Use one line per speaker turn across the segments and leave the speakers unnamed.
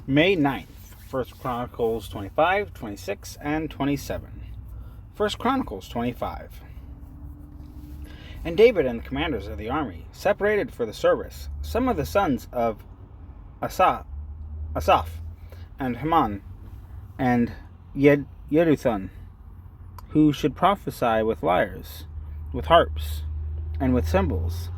May 9th, 1 Chronicles 25, 26, and 27. 1 Chronicles 25. And David and the commanders of the army separated for the service some of the sons of Asaph and Heman and Jeduthun, who should prophesy with lyres, with harps, and with cymbals.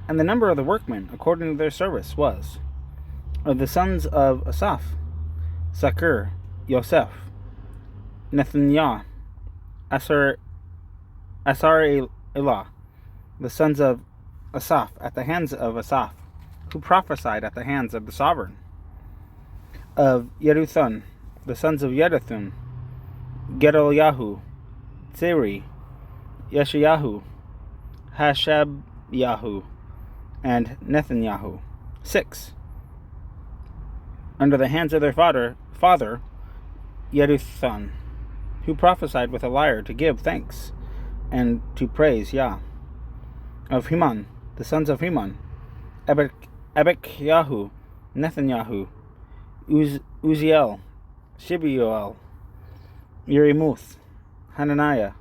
And the number of the workmen according to their service was, of the sons of Asaph, Sakur, Yosef, Nethaniah, Elah, the sons of Asaph at the hands of Asaph, who prophesied at the hands of the sovereign. Of Jeduthun, the sons of Jeduthun, Gedaliah, Tziri, Yeshayahu, Hashabyahu, and Nethaniah. 6. Under the hands of their father Jeduthun, who prophesied with a lyre to give thanks and to praise Yah. Of Heman, the sons of Heman, Abekyahu, Nethaniah, Uziel, Shibioel, Yerimuth, Hananiah,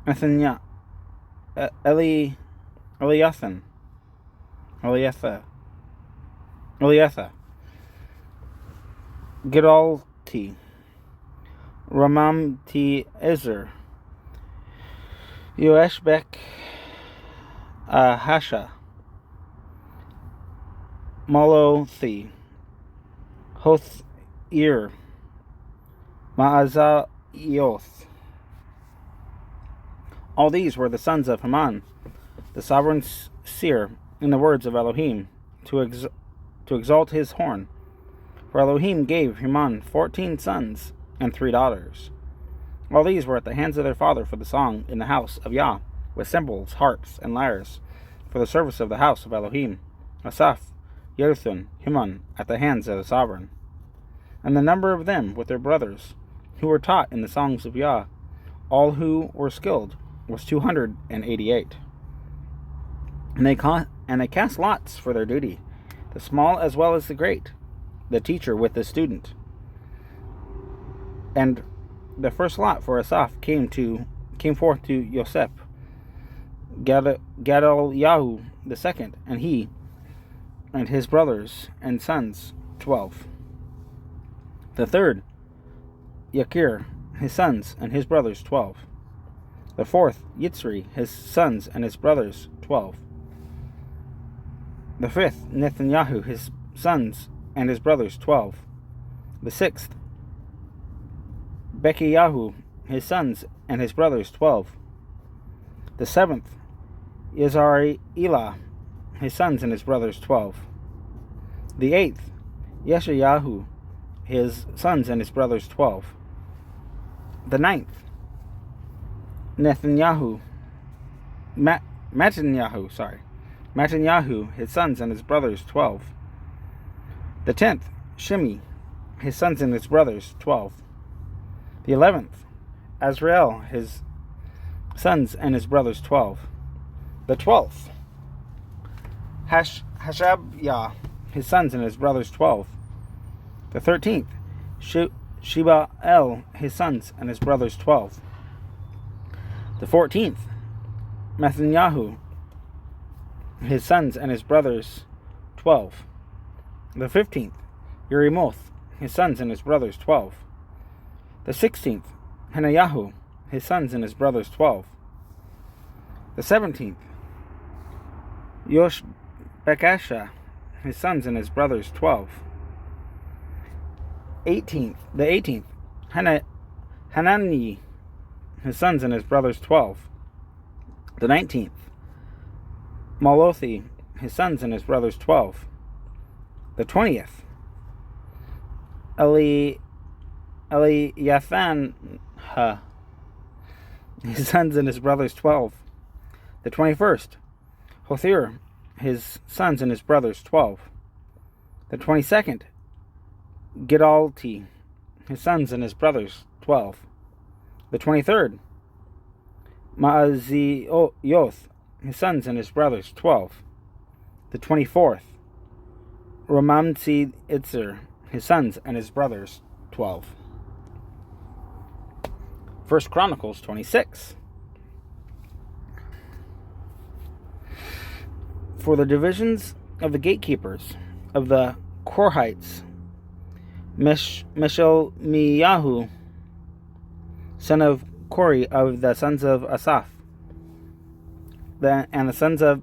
Nethaniah, Eliatha, Gedalti, Ramamti Ezer, Yoeshbek, Hasha, Molothi, Hothir, Maazaioth. All these were the sons of Heman, the sovereign seer, in the words of Elohim, to exalt his horn. For Elohim gave Heman 14 sons and 3 daughters. All these were at the hands of their father for the song in the house of Yah, with cymbals, harps, and lyres, for the service of the house of Elohim, Asaph, Jeduthun, Heman, at the hands of the sovereign. And the number of them with their brothers, who were taught in the songs of Yah, all who were skilled, was 288. And they cast lots for their duty, the small as well as the great, the teacher with the student. And the first lot for Asaph came forth to Yosef, Gedaliah the second, and he and his brothers and sons 12. The third, Yakir, his sons and his brothers 12. The fourth, Yitzri, his sons and his brothers 12. The fifth, Nethaniah, his sons and his brothers 12. The sixth, Bekiyahu, his sons and his brothers 12. The seventh, Yezariah, his sons and his brothers 12. The eighth, Yeshayahu, his sons and his brothers 12. The ninth, Mattanyahu, his sons and his brothers 12. The 10th, Shimi, his sons and his brothers 12. The 11th, Azrael, his sons and his brothers 12. The 12th, Hashabiyah, his sons and his brothers 12. The 13th, Shebael, his sons and his brothers 12. The 14th, Mattanyahu, his sons and his brothers 12. The 15th, Yerimoth, his sons and his brothers 12. The 16th, Hanayahu, his sons and his brothers 12. The 17th, Yoshbekasha, his sons and his brothers 12. The 18th, Hanani, his sons and his brothers 12. The 19th, Malothi, his sons and his brothers 12. The 20th, Eliathan, his sons and his brothers 12. The 21st, Hothir, his sons and his brothers 12. The 22nd, Gedalti, his sons and his brothers 12. The 23rd, Maazioth, his sons and his brothers 12. The 24th, Romamti Itzer, his sons and his brothers, 12. 1 Chronicles 26. For the divisions of the gatekeepers of the Korhites, Meshelmiyahu, son of Kori, of the sons of Asaph, and the sons of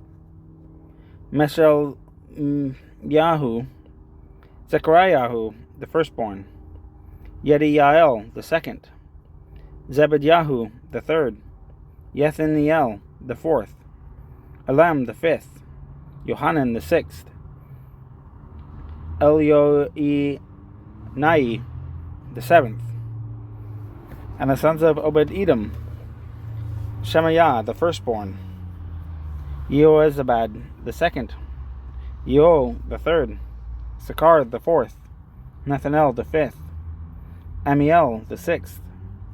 Meshelmiyahu, Zechariah, the firstborn, Yediael, the second, Zebediahu, the third, Yethaniel, the fourth, Elam, the fifth, Yohanan, the sixth, Elioenai, the seventh, and the sons of Obed-Edom, Shemaiah, the firstborn, Jehoazabad, the second, Yeo, the third, Sakar, the fourth, Nethanel, the fifth, Amiel, the sixth,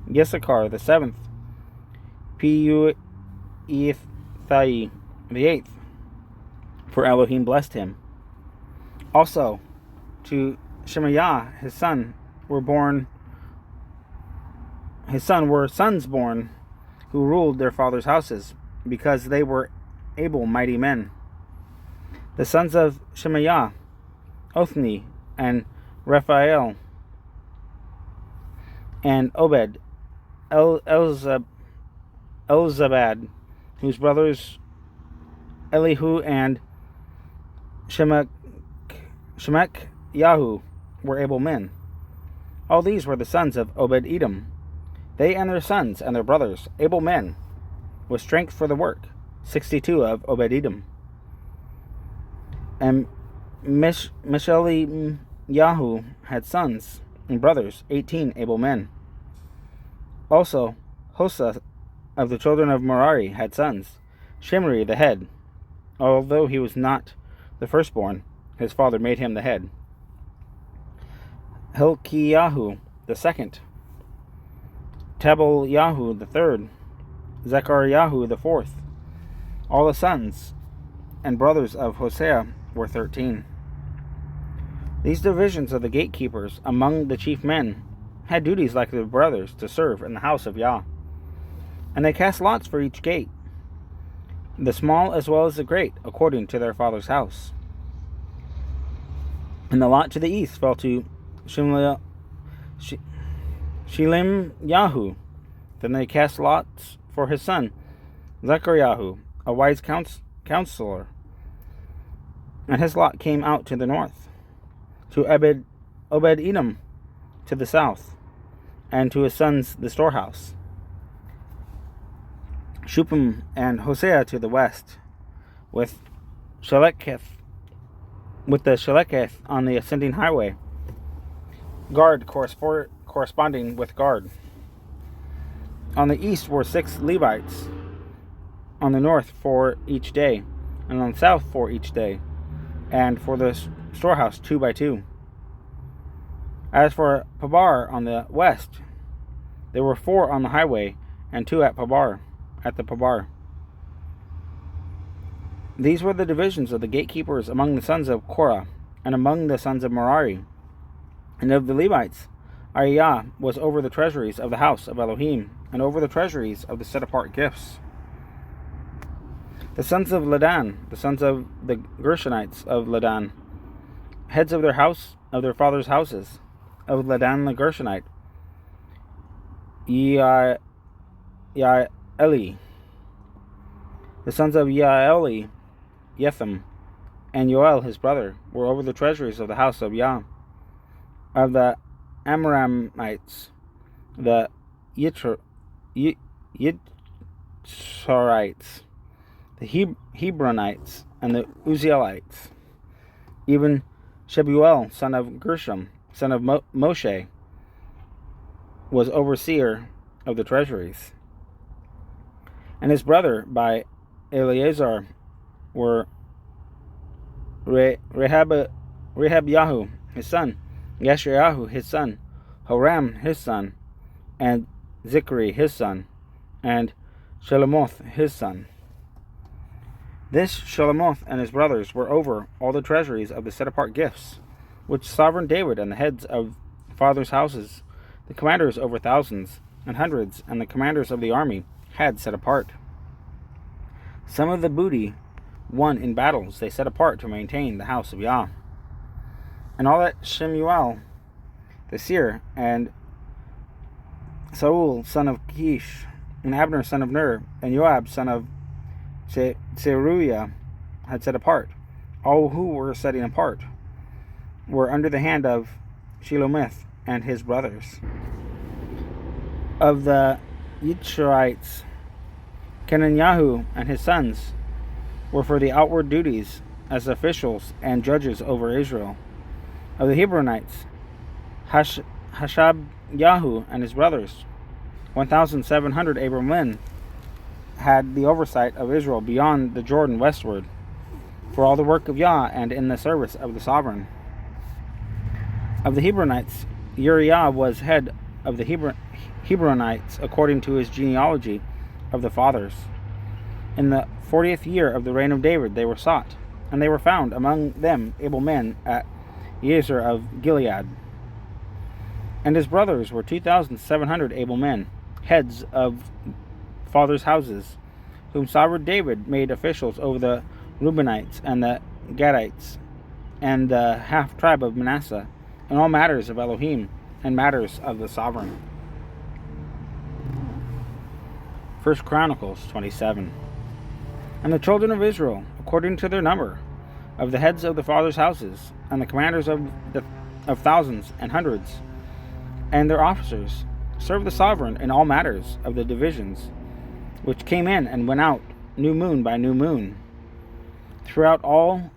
Yissachar, the seventh, Peuethai, the eighth, for Elohim blessed him. Also, to Shemaiah his son were sons born who ruled their father's houses, because they were able mighty men. The sons of Shemaiah, Othni, and Raphael, and Obed, Elzabad, whose brothers Elihu and Shemach-Yahu were able men. All these were the sons of Obed-Edom. They and their sons and their brothers, able men, with strength for the work, 62 of Obed-Edom. And Meshelmiyahu had sons and brothers, 18 able men. Also, Hosa of the children of Merari had sons, Shimri the head. Although he was not the firstborn, his father made him the head. Hilkiyahu the second, Tabal-Yahu the third, Zechariah the fourth. All the sons and brothers of Hosea were 13. These divisions of the gatekeepers among the chief men had duties like their brothers to serve in the house of Yah. And they cast lots for each gate, the small as well as the great, according to their father's house. And the lot to the east fell to Shelim-Yahu. Then they cast lots for his son, Zechariah, a wise counselor. And his lot came out to the north, to Obed-Edom to the south, and to his sons the storehouse. Shupim and Hosea to the west, with the Sheleketh on the ascending highway, guard corresponding with guard. On the east were 6 Levites, on the north 4 each day, and on the south 4 each day, and for the storehouse 2 by 2. As for Pabar on the west, there were 4 on the highway, and 2 at the Pabar. These were the divisions of the gatekeepers among the sons of Korah, and among the sons of Merari. And of the Levites, Ariah was over the treasuries of the house of Elohim, and over the treasuries of the set-apart gifts. The sons of Ladan, the sons of the Gershonites of Ladan, heads of their father's houses, of Ladan the Gershonite, Yaeli. The sons of Yaeli, Yetham, and Yoel his brother, were over the treasuries of the house of Yah. Of the Amramites, the Yitzharites, the Hebronites, and the Uzzielites. Even Shebuel, son of Gershom, son of Moshe, was overseer of the treasuries. And his brother by Eleazar were Rehabiahu his son, Yeshaiahu his son, Horam his son, and Zichri his son, and Shelomoth his son. This Shelomoth and his brothers were over all the treasuries of the set-apart gifts, which sovereign David and the heads of fathers' houses, the commanders over thousands and hundreds, and the commanders of the army had set apart. Some of the booty won in battles they set apart to maintain the house of Yah. And all that Shemuel the seer, and Saul son of Kish, and Abner son of Ner, and Joab son of Zeruiah had set apart, all who were setting apart, were under the hand of Shelomith and his brothers. Of the Yitzharites, Kenanyahu and his sons were for the outward duties as officials and judges over Israel. Of the Hebronites, Hashabyahu and his brothers, 1,700 able men, had the oversight of Israel beyond the Jordan westward, for all the work of Yah and in the service of the sovereign. Of the Hebronites, Uriah was head of the Hebronites according to his genealogy of the fathers. In the 40th year of the reign of David they were sought, and they were found among them able men at Yezer of Gilead. And his brothers were 2,700 able men, heads of fathers' houses, whom sovereign David made officials over the Reubenites and the Gadites, and the half-tribe of Manasseh, in all matters of Elohim and matters of the sovereign. 1 Chronicles 27. And the children of Israel, according to their number, of the heads of the fathers' houses, and the commanders of thousands and hundreds, and their officers, served the sovereign in all matters of the divisions, which came in and went out new moon by new moon, throughout all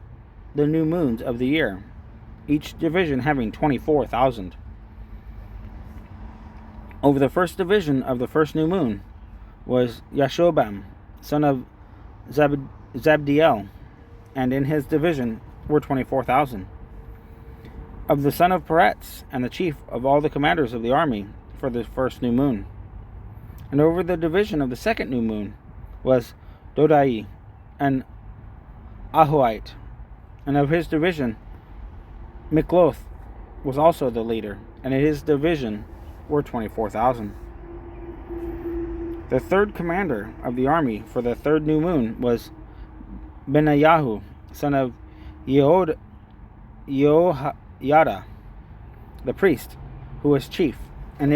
the new moons of the year, each division having 24,000. Over the first division of the first new moon was Yashobam, son of Zabdiel, and in his division were 24,000. Of the son of Peretz, and the chief of all the commanders of the army for the first new moon. And over the division of the second new moon was Dodai, and Ahoite, and of his division Mikloth was also the leader, and in his division were 24,000. The third commander of the army for the third new moon was Benayahu, son of Yehoiada, the priest, who was chief, and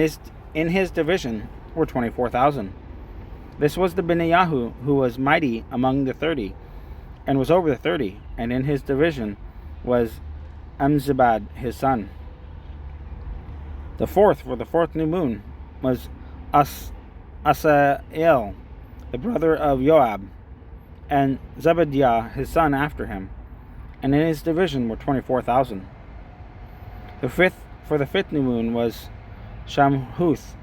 in his division were 24,000. This was the Benayahu who was mighty among the 30, and was over the 30, and in his division was Amzabad his son. The fourth for the fourth new moon was Asael, the brother of Joab, and Zebadiah his son after him, and in his division were 24,000. The fifth for the fifth new moon was Shamhuth,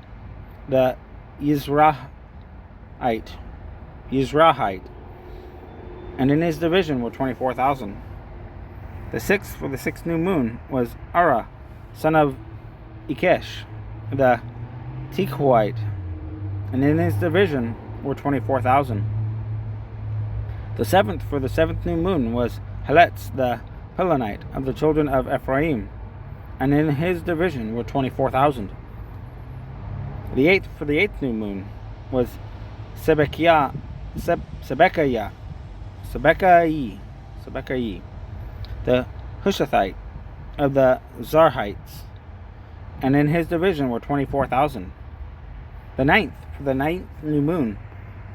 the Yizrahite, and in his division were 24,000. The sixth for the sixth new moon was Ara, son of Ikesh, the Tekoite, and in his division were 24,000. The seventh for the seventh new moon was Heletz, the Pelonite, of the children of Ephraim, and in his division were 24,000. The eighth for the eighth new moon was Sebekai, the Hushathite, of the Zarhites, and in his division were 24,000. The ninth for the ninth new moon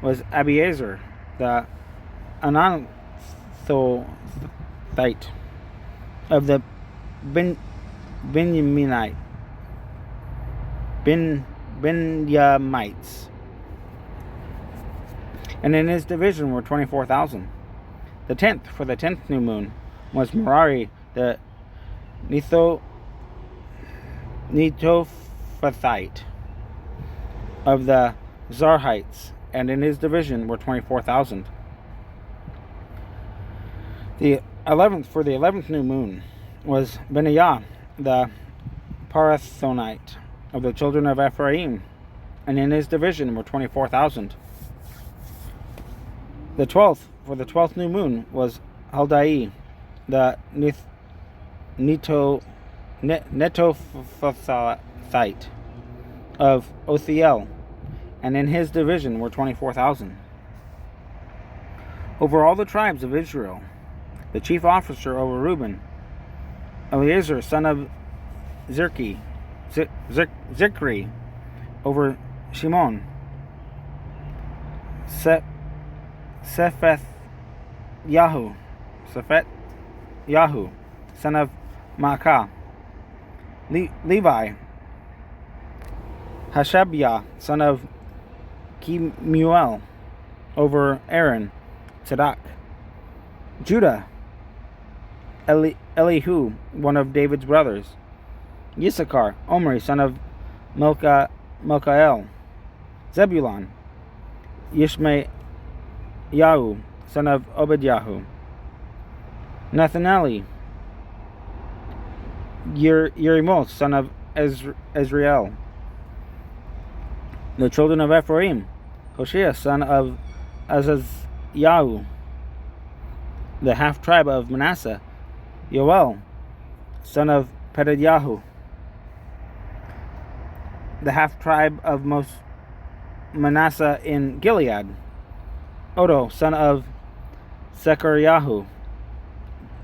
was Abiezer, the Anathothite, of the Benyamites, and in his division were 24,000. The tenth for the tenth new moon was Merari, the Netophathite, of the Zarhites, and in his division were 24,000. The 11th for the 11th new moon was Benaiah, the Parathonite, of the children of Ephraim, and in his division were 24,000. The 12th, for the 12th new moon, was Haldai, the Netophathite of Othiel, and in his division were 24,000. Over all the tribes of Israel, the chief officer over Reuben, Eleazar son of Zikri, over Shimon, Sephet Yahu, son of Maacah, Levi, Hashabiah, son of Kemuel, over Aaron, Tzadok, Judah, Elihu, one of David's brothers, Yissachar, Omri, son of Melkael, Zebulon, Yishmayahu, son of Obedyahu, Nathanaeli, Yerimoth, son of Ezrael. The children of Ephraim, Hoshea, son of Azazyahu. The half-tribe of Manasseh, Yoel, son of Pedadyahu. The half-tribe of Manasseh in Gilead, Odo, son of Zechariah.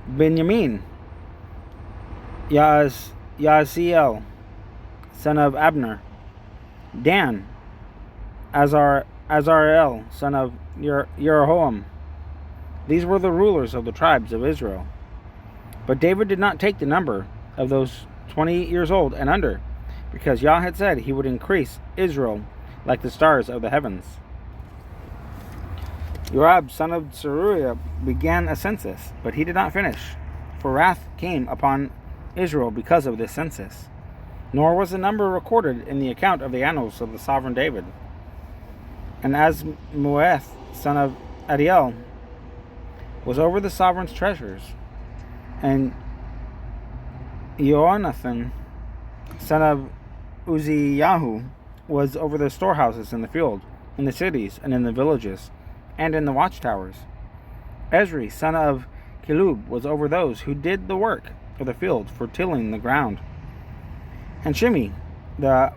Benjamin, Yaziel, son of Abner. Dan, Azarel, son of Jeroham. These were the rulers of the tribes of Israel. But David did not take the number of those 20 years old and under, because Yah had said he would increase Israel like the stars of the heavens. Joab, son of Zeruiah, began a census, but he did not finish, for wrath came upon Israel because of this census. Nor was the number recorded in the account of the annals of the sovereign David. And Asmueth, son of Adiel, was over the sovereign's treasures, and Jonathan, son of Uzziyahu, was over the storehouses in the field, in the cities, and in the villages, and in the watchtowers. Ezri, son of Kilub, was over those who did the work of the field for tilling the ground. And Shimi, the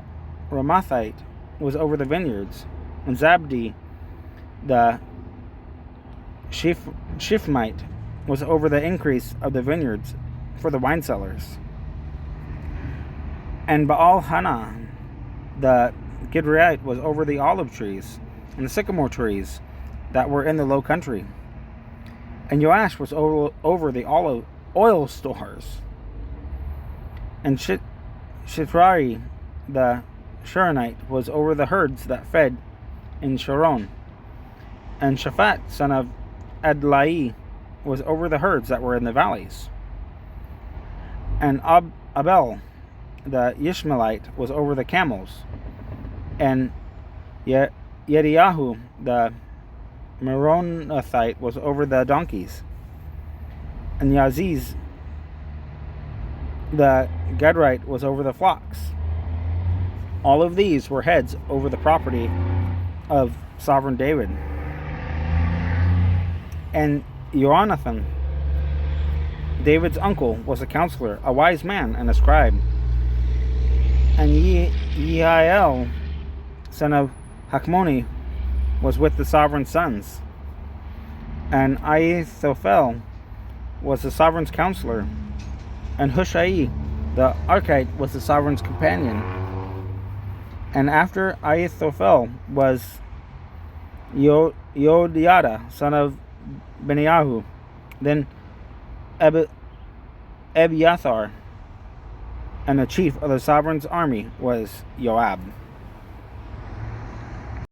Ramathite, was over the vineyards, and Zabdi, the Shifmite, was over the increase of the vineyards for the wine cellars. And Baal-Hanah, the Gidreite, was over the olive trees and the sycamore trees that were in the low country. And Joash was over the olive oil stores. And Shitrai, the Sharonite, was over the herds that fed in Sharon. And Shaphat, son of Adlai, was over the herds that were in the valleys. And Abel, the Ishmaelite, was over the camels. And Yediahu, the Meronothite, was over the donkeys. And Yaziz, the Gadrite, was over the flocks. All of these were heads over the property of sovereign David. And Jonathan, David's uncle, was a counselor, a wise man, and a scribe. And Yehiel, son of Hakmoni, was with the sovereign's sons. And Ahithophel was the sovereign's counselor. And Hushai, the Archite, was the sovereign's companion. And after Ahithophel was Yodiada, son of Beniahu. Then Ebiathar, and the chief of the sovereign's army was Joab.